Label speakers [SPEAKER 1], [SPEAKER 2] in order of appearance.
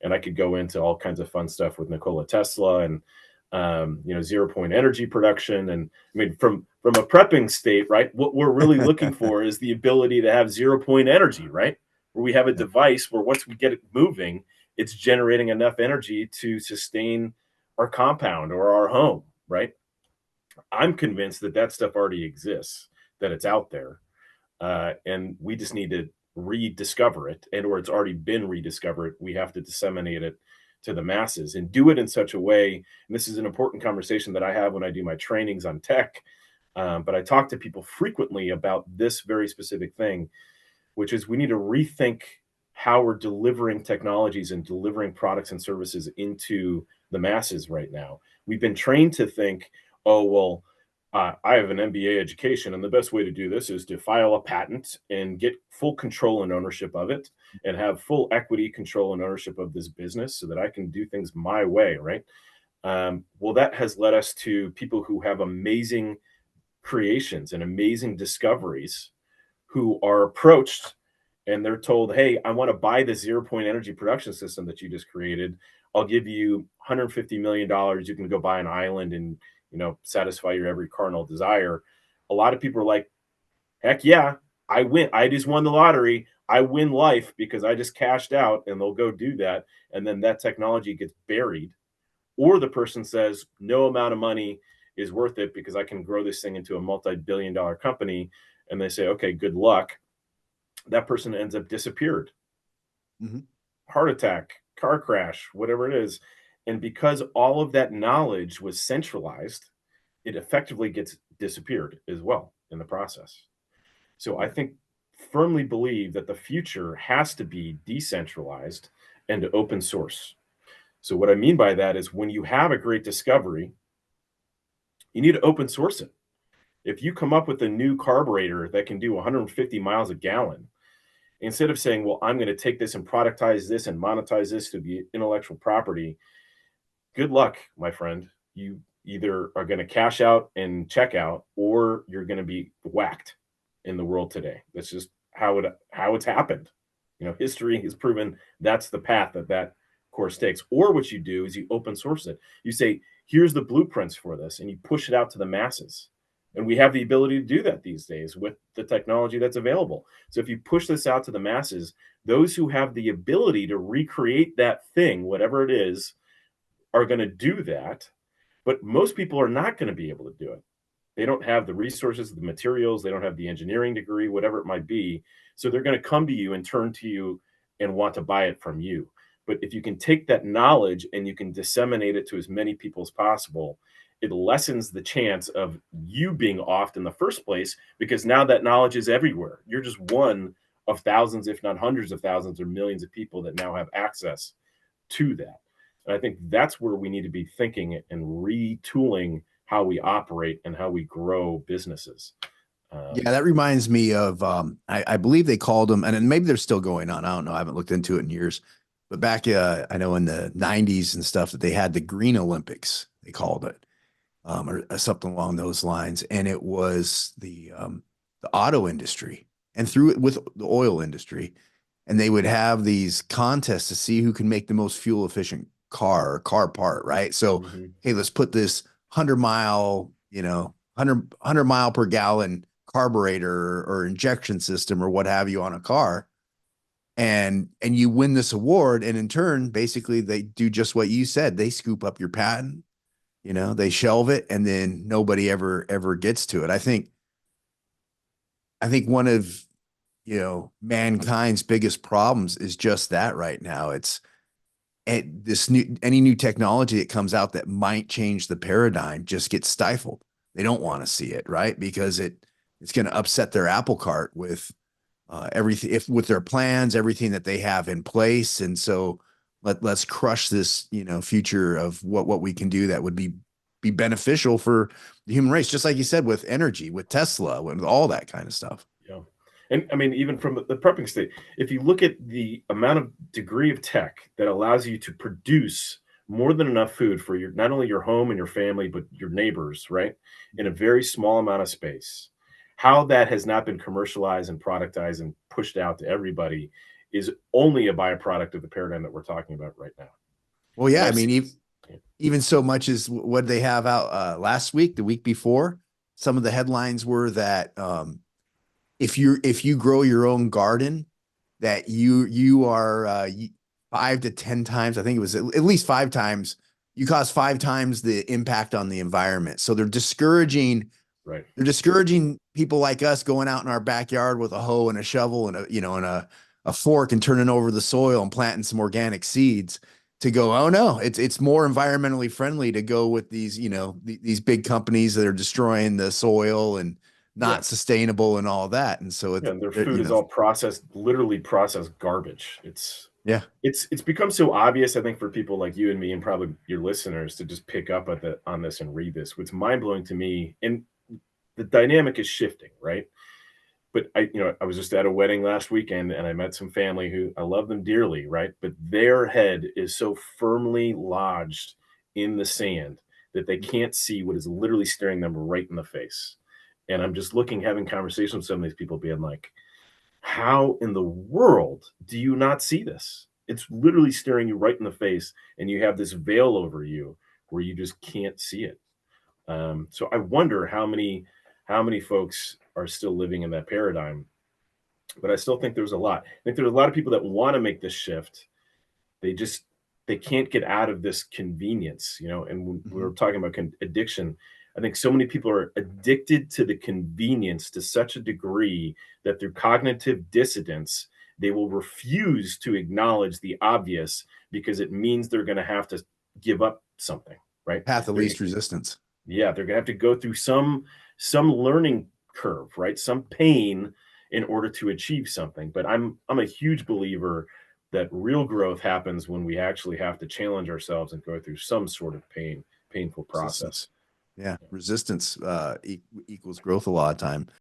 [SPEAKER 1] And I could go into all kinds of fun stuff with Nikola Tesla and, 0 point energy production. And I mean, from a prepping state, right? What we're really looking for is the ability to have 0 point energy, right? Where we have a
[SPEAKER 2] Yeah.
[SPEAKER 1] device where once we get it moving, it's generating enough energy to sustain our compound or our home, right? I'm convinced that that stuff already exists, that it's out there, and we just need to rediscover it, and or it's already been rediscovered. We have to disseminate it to the masses and do it in such a way. And this is an important conversation that I have when I do my trainings on tech. But I talk to people frequently about this very specific thing, which is we need to rethink how we're delivering technologies and delivering products and services into the masses right now. We've been trained to think, oh, well, I have an MBA education, and the best way to do this is to file a patent and get full control and ownership of it and have full equity control and ownership of this business so that I can do things my way, right? Well, that has led us to people who have amazing creations and amazing discoveries who are approached and they're told, hey, I want to buy the 0 point energy production system that you just created. I'll give you $150 million. You can go buy an island and satisfy your every carnal desire. A lot of people are like, heck yeah, I win. I just won the lottery. I win life because I just cashed out, and they'll go do that. And then that technology gets buried. Or the person says, no amount of money is worth it because I can grow this thing into a multi-billion-dollar company. And they say, okay, good luck. That person ends up disappeared.
[SPEAKER 2] Mm-hmm.
[SPEAKER 1] Heart attack, car crash, whatever it is. And because all of that knowledge was centralized, it effectively gets disappeared as well in the process. So I
[SPEAKER 2] Yeah.
[SPEAKER 1] think firmly believe that the future has to be decentralized and open source. So what I mean by that is when you have a great discovery, you need to open source it. If you come up with a new carburetor that can do 150 miles a gallon, instead of saying, well, I'm going to take this and productize this and monetize this to be intellectual property, good luck, my friend. You either are going to cash out and check out, or you're going to be whacked in the world today. That's just how it's happened. History has proven that's the path that course takes. Or what you do is you open source it. You say, here's the blueprints for this, and you push it out to the masses. And we have the ability to do that these days with the technology that's available. So if you push this out to the masses, those who have the ability to recreate that thing, whatever it is, are going to do that. But most people are not going to be able to do it. They don't have the resources, the materials, they don't have the engineering degree, whatever it might be. So they're going to come to you and turn to you and want to buy it from you. But if you can take that knowledge and you can disseminate it to as many people as possible, it lessens the chance of you being offed in the first place because now that knowledge is everywhere. You're just one of thousands, if not hundreds of thousands or millions of people that now have access to that. And I think that's where we need to be thinking and retooling how we operate and how we grow businesses.
[SPEAKER 2] Yeah, that reminds me of I believe they called them, and then maybe they're still going on. I don't know. I haven't looked into it in years. But back, I know in the 90s and stuff that they had the Green Olympics, they called it, or something along those lines. And it was the auto industry and through it with the oil industry. And they would have these contests to see who can make the most fuel efficient car or car part, right? So,
[SPEAKER 1] Mhm.
[SPEAKER 2] hey, let's put this 100-mile, 100 mile per gallon carburetor or injection system or what have you on a car, and you win this award, and in turn basically they do just what you said. They scoop up your patent, they shelve it, and then nobody ever gets to it. I think one of mankind's biggest problems is just that right now. It's any new technology that comes out that might change the paradigm just gets stifled. They don't want to see it, right? Because it's going to upset their apple cart with everything, if with their plans, everything that they have in place. And so let's crush this, future of what we can do that would be beneficial for the human race, just like you said, with energy, with Tesla, with all that kind of stuff.
[SPEAKER 1] Yeah. And I mean, even from the prepping state, if you look at the amount of degree of tech that allows you to produce more than enough food for your not only your home and your family, but your neighbors, right? In a very small amount of space, how that has not been commercialized and productized and pushed out to everybody is only a byproduct of the paradigm that we're talking about right now.
[SPEAKER 2] Well,
[SPEAKER 1] And
[SPEAKER 2] yeah, I
[SPEAKER 1] I've
[SPEAKER 2] mean,
[SPEAKER 1] seen,
[SPEAKER 2] even so much as what they have out last week, the week before, some of the headlines were that if you grow your own garden, that you are 5 to 10 times, I think it was at least 5 times, you cause 5 times the impact on the environment. So
[SPEAKER 1] right.
[SPEAKER 2] they're discouraging people like us going out in our backyard with a hoe and a shovel and a fork and turning over the soil and planting some organic seeds to go, oh no, it's more environmentally friendly to go with these, these big companies that are destroying the soil and
[SPEAKER 1] Yeah.
[SPEAKER 2] not sustainable and all that. And so
[SPEAKER 1] Yeah,
[SPEAKER 2] it's,
[SPEAKER 1] and their food is
[SPEAKER 2] know,
[SPEAKER 1] all processed, literally processed garbage.
[SPEAKER 2] yeah,
[SPEAKER 1] It's become so obvious, I think, for people like you and me and probably your listeners to just pick up on this and read this. What's mind blowing to me, and the dynamic is shifting, right? But I was just at a wedding last weekend and I met some family who I love them dearly, right? But their head is so firmly lodged in the sand that they can't see what is literally staring them right in the face. And I'm just looking, having conversations with some of these people, being like, how in the world do you not see this? It's literally staring you right in the face, and you have this veil over you where you just can't see it. So I wonder how many folks are still living in that paradigm. But I still think there's a lot. I think there's a lot of people that want to make this shift. They just they can't get out of this convenience, And when we
[SPEAKER 2] mm-hmm.
[SPEAKER 1] were talking about addiction, I think so many people are addicted to the convenience to such a degree that through cognitive dissidence, they will refuse to acknowledge the obvious because it means they're going to have to give up something, right?
[SPEAKER 2] Path of
[SPEAKER 1] They're,
[SPEAKER 2] least resistance.
[SPEAKER 1] yeah, they're gonna have to go through some learning curve, right? Some pain in order to achieve something. But I'm a huge believer that real growth happens when we actually have to challenge ourselves and go through some sort of painful process.
[SPEAKER 2] Resistance. Yeah, resistance equals growth a lot of time.